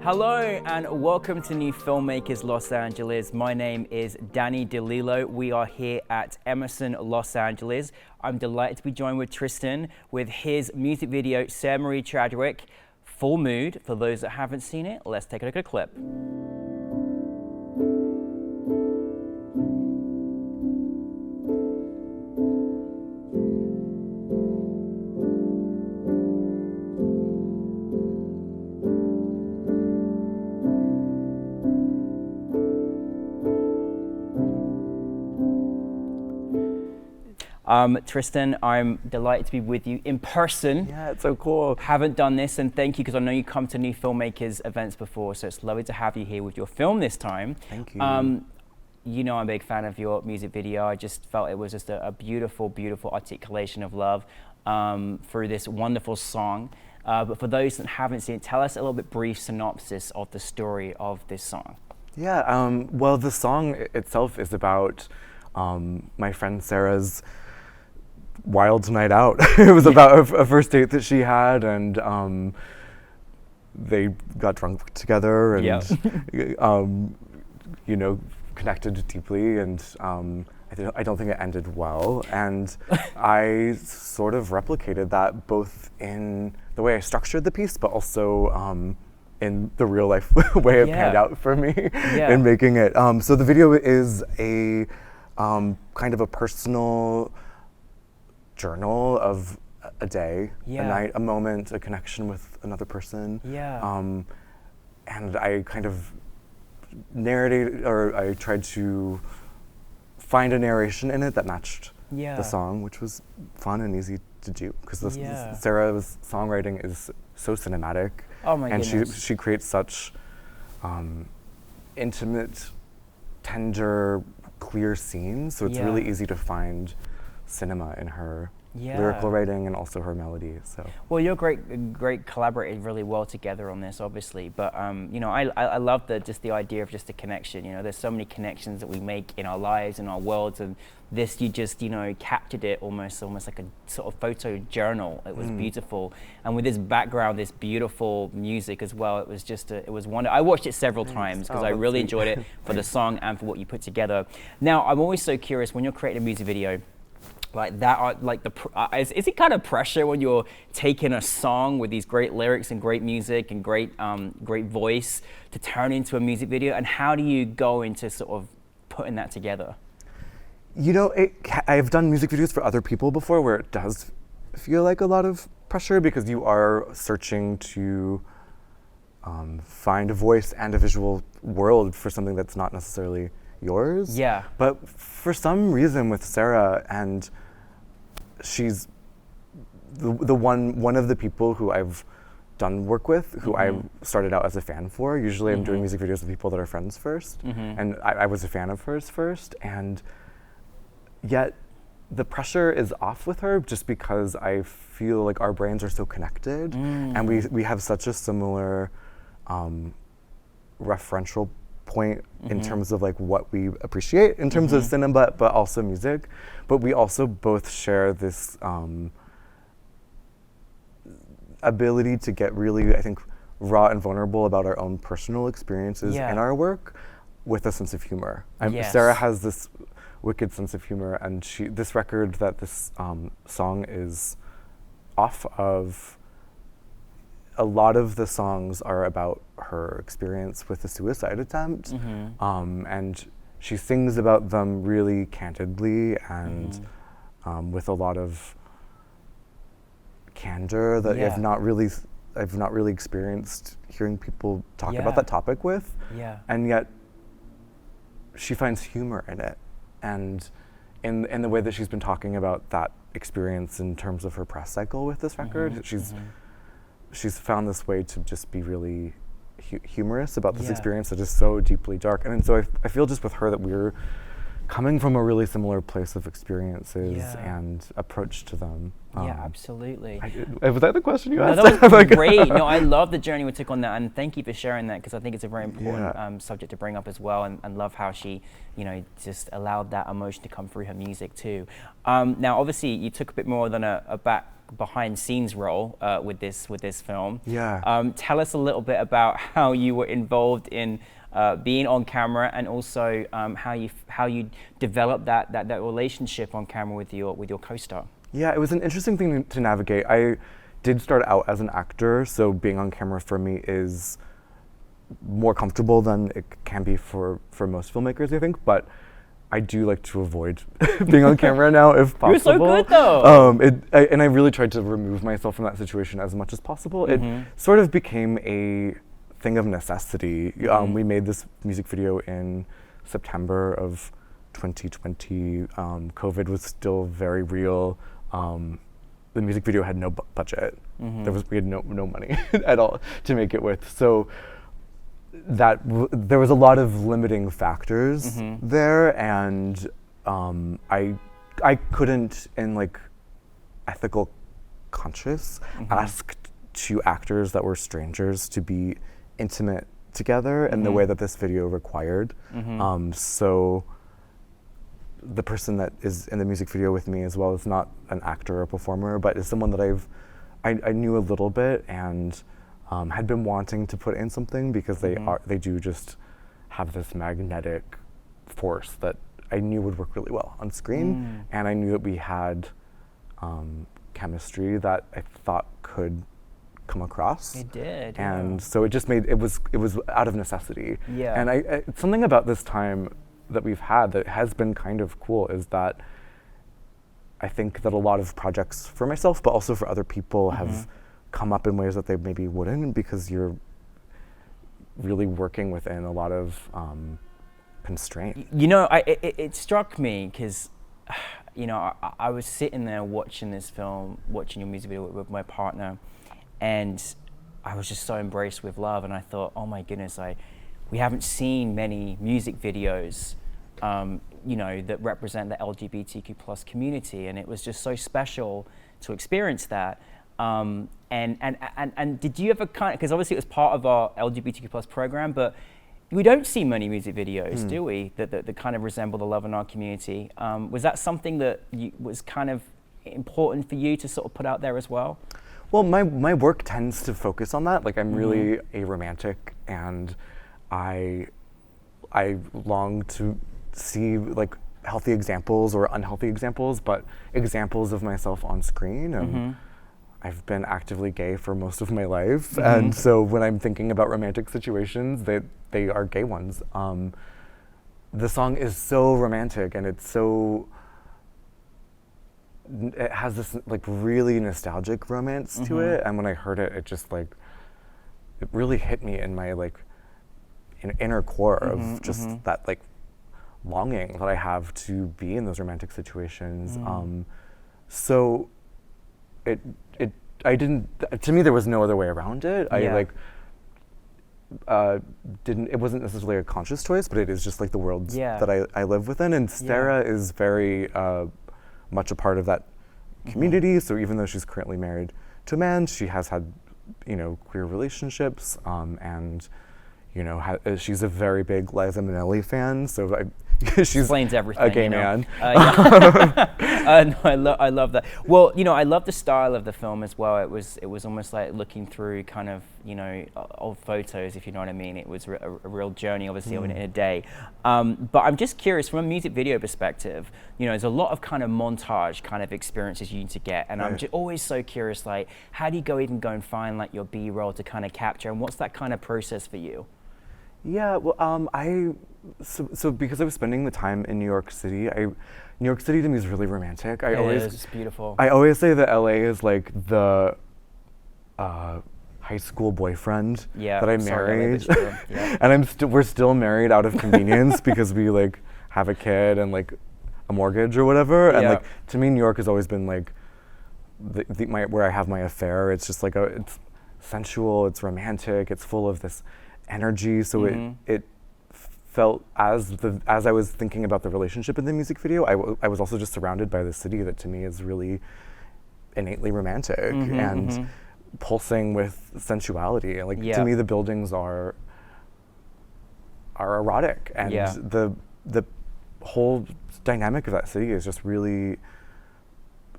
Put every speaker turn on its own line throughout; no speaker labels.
Hello and welcome to New Filmmakers Los Angeles. My name is Danny De Lillo. We are here at Emerson, Los Angeles. I'm delighted to be joined with Tristan with his music video, Sarah Marie Chadwick, Full Mood. For those that haven't seen it, let's take a look at a clip. Tristan, I'm delighted to be with you in person.
Yeah, it's so cool.
Haven't done this, and thank you, because I know you come to New Filmmakers events before, so it's lovely to have you here with your film this time.
Thank you.
You know I'm a big fan of your music video. I just felt it was just a beautiful, beautiful articulation of love through this wonderful song. But for those that haven't seen it, tell us a little bit brief synopsis of the story of this song.
Yeah, well, the song itself is about my friend Sarah's wild night out. It was about a first date that she had, and they got drunk together and you know, connected deeply, and I don't think it ended well, and I sort of replicated that both in the way I structured the piece, but also in the real life way it panned out for me in making it. So the video is a kind of a personal journal of a day, a night, a moment, a connection with another person. And I kind of narrated, or I tried to find a narration in it that matched the song, which was fun and easy to do, because Sarah's songwriting is so cinematic.
Oh my
and
goodness.
she creates such intimate, tender, clear scenes, so it's really easy to find cinema in her lyrical writing and also her melody. So
well, you're great collaborated really well together on this, obviously, but you know, I love just the idea of just a connection. You know, there's so many connections that we make in our lives, in our worlds, and this, you just, you know, captured it almost like a sort of photo journal. It was beautiful, and with this background, this beautiful music as well, it was just it was wonderful. I watched it several times because I really enjoyed it for the song and for what you put together. Now, I'm always so curious, when you're creating a music video like that, like is it kind of pressure when you're taking a song with these great lyrics and great music and great voice to turn into a music video, and how do you go into sort of putting that together?
You know, I've done music videos for other people before where it does feel like a lot of pressure, because you are searching to find a voice and a visual world for something that's not necessarily yours.
Yeah.
But for some reason with Sarah, and she's the one of the people who I've done work with, who I started out as a fan for. Usually I'm doing music videos with people that are friends first, and I was a fan of hers first, and yet the pressure is off with her just because I feel like our brains are so connected, and we have such a similar referential point in terms of like what we appreciate in terms of cinema, but also music. But we also both share this ability to get really, I think, raw and vulnerable about our own personal experiences in our work with a sense of humor. Sarah has this wicked sense of humor, and this record that this song is off of, a lot of the songs are about her experience with a suicide attempt, and she sings about them really candidly and with a lot of candor that I've not really experienced hearing people talk about that topic with, and yet she finds humor in it, and in the way that she's been talking about that experience in terms of her press cycle with this record, she's found this way to just be really humorous about this experience that is so deeply dark. And so I feel just with her that we're coming from a really similar place of experiences
Yeah.
and approach to them.
Yeah, absolutely.
Was that the question you
No,
asked?
that was great. No, I love the journey we took on that, and thank you for sharing that, because I think it's a very important subject to bring up as well, and love how she, just allowed that emotion to come through her music too. Now, obviously, you took a bit more than a behind scenes role with this film.
Yeah.
Tell us a little bit about how you were involved in being on camera, and also how you developed that relationship on camera with your co-star.
Yeah, it was an interesting thing to navigate. I did start out as an actor, so being on camera for me is more comfortable than it can be for most filmmakers, I think. But I do like to avoid being on camera now, if possible.
You're so good, though.
And I really tried to remove myself from that situation as much as possible. It sort of became a thing of necessity. We made this music video in September of 2020. COVID was still very real. The music video had no budget. We had no money at all to make it with. So there was a lot of limiting factors there, and I couldn't, in like ethical conscience, ask two actors that were strangers to be intimate together in the way that this video required. So the person that is in the music video with me as well is not an actor or a performer, but is someone that I knew a little bit and had been wanting to put in something, because they do just have this magnetic force that I knew would work really well on screen, and I knew that we had chemistry that I thought could come across.
It did.
And so it just made it was out of necessity.
Yeah.
And something about this time that we've had that has been kind of cool is that I think that a lot of projects for myself, but also for other people, have come up in ways that they maybe wouldn't, because you're really working within a lot of constraint.
It struck me because, I was sitting there watching this film, watching your music video with my partner, and I was just so embraced with love, and I thought, oh my goodness, we haven't seen many music videos that represent the LGBTQ plus community, and it was just so special to experience that. And did you ever because obviously it was part of our LGBTQ plus program, but we don't see many music videos, do we, that kind of resemble the love in our community? Was that something that was kind of important for you to sort of put out there as well?
Well, my work tends to focus on that. Like, I'm really a romantic, and I long to see like healthy examples or unhealthy examples, but examples of myself on screen. And I've been actively gay for most of my life, and so when I'm thinking about romantic situations, they are gay ones. The song is so romantic, and it has this like really nostalgic romance to it, and when I heard it, it just like it really hit me in my like inner core of just that like longing that I have to be in those romantic situations. So to me there was no other way around it. It wasn't necessarily a conscious choice, but it is just like the world that I live within, and Sarah is very much a part of that community. So even though she's currently married to a man, she has had queer relationships, and she's a very big Liza Minnelli fan, so she's
explains everything.
A gay man.
No, I love that. Well, I love the style of the film as well. It was almost like looking through kind of old photos, if you know what I mean. It was a real journey, obviously, in a day. But I'm just curious, from a music video perspective, there's a lot of kind of montage kind of experiences you need to get, and I'm just always so curious, like, how do you go and find like your B-roll to kind of capture, and what's that kind of process for you?
Yeah, well, so because I was spending the time in New York City, New York City to me is really romantic.
It's beautiful.
I always say that LA is like the high school boyfriend that I married, and we're still married out of convenience because we like have a kid and like a mortgage or whatever. And like to me, New York has always been like where I have my affair. It's just like it's sensual, it's romantic, it's full of this energy. So it felt as I was thinking about the relationship in the music video, I was also just surrounded by the city that to me is really innately romantic and pulsing with sensuality. And like to me, the buildings are erotic, and the whole dynamic of that city is just really,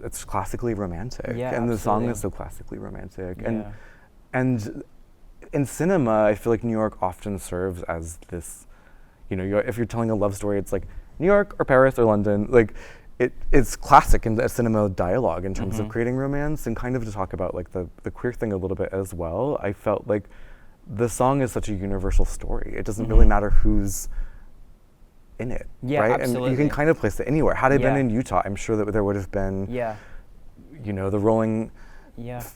it's classically romantic, and the song is so classically romantic. And in cinema, I feel like New York often serves as this, you know, if you're telling a love story, it's like New York or Paris or London. Like it's classic in the cinema dialogue in terms of creating romance. And kind of to talk about like the queer thing a little bit as well, I felt like the song is such a universal story. It doesn't really matter who's in it, right?
Absolutely.
And you can kind of place it anywhere. Had I been in Utah, I'm sure that there would have been, you know, the rolling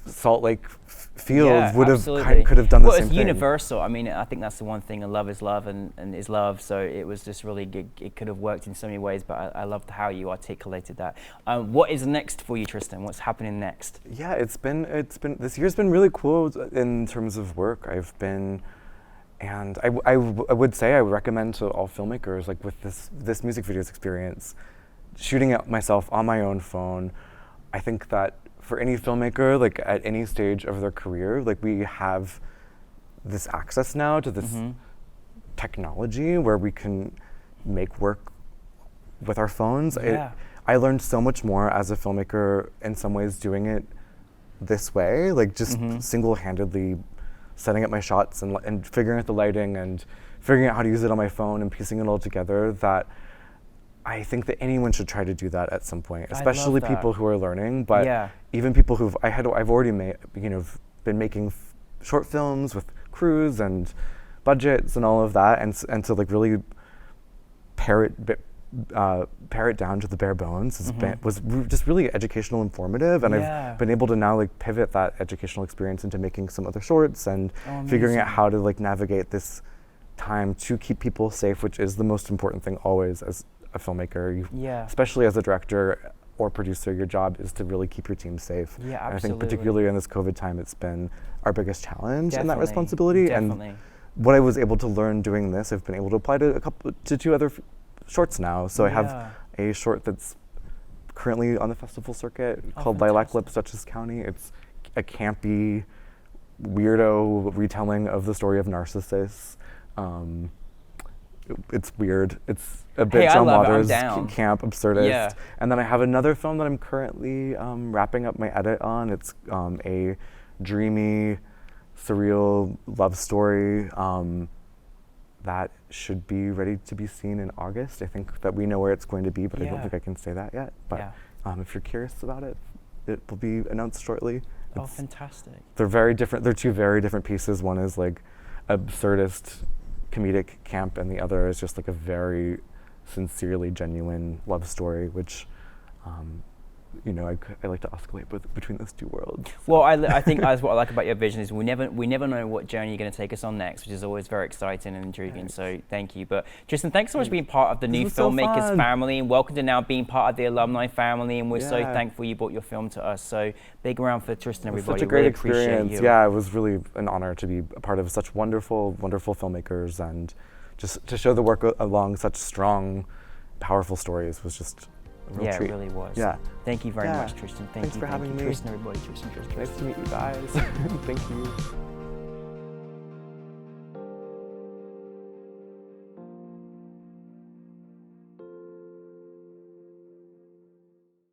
Salt Lake field would have could have done the same thing. Well,
it's universal. I mean, I think that's the one thing. And love is love, and is love. So it was just really good. It could have worked in so many ways, but I loved how you articulated that. What is next for you, Tristan? What's happening next? Yeah,
it's been this year's been really cool in terms of work. I've been. And I would say I would recommend to all filmmakers, like with this music videos experience, shooting it myself on my own phone. I think that for any filmmaker, like at any stage of their career, like we have this access now to this technology where we can make work with our phones. I learned so much more as a filmmaker in some ways doing it this way, like just single-handedly setting up my shots and figuring out the lighting and figuring out how to use it on my phone and piecing it all together, that I think that anyone should try to do that at some point, especially people who are learning, but even people I've already made, you know, been making short films with crews and budgets and all of that, and to like really pare it down to the bare bones was just really educational, informative, and I've been able to now like pivot that educational experience into making some other shorts and figuring out how to like navigate this time to keep people safe, which is the most important thing always as a filmmaker. Especially as a director or producer, your job is to really keep your team safe. And I think particularly in this COVID time, it's been our biggest challenge in that responsibility. And what I was able to learn doing this, I've been able to apply to two other shorts now. So I have a short that's currently on the festival circuit called Lilac Lips, Dutchess County. It's a campy, weirdo retelling of the story of Narcissus. It's weird. It's a bit John Waters camp absurdist. And then I have another film that I'm currently wrapping up my edit on. It's a dreamy, surreal love story that should be ready to be seen in August. I think that we know where it's going to be, but I don't think I can say that yet. But if you're curious about it, it will be announced shortly.
Fantastic.
They're very different. They're two very different pieces. One is like absurdist, comedic camp, and the other is just like a very sincerely genuine love story, which you know, I like to oscillate between those two worlds.
Well, I think as what I like about your vision is we never know what journey you're going to take us on next, which is always very exciting and intriguing. So thank you. But Tristan, thanks so much for being part of the New Filmmakers family, and welcome to now being part of the alumni family. And we're so thankful you brought your film to us. So big round for Tristan, everybody.
Such a great experience. Yeah, it was really an honor to be a part of such wonderful filmmakers, and just to show the work along such strong, powerful stories was just a real treat.
It really was.
Yeah.
Thank you very much, Tristan.
Thanks for having me.
Tristan, everybody. Tristan.
Nice to meet you guys. Thank you.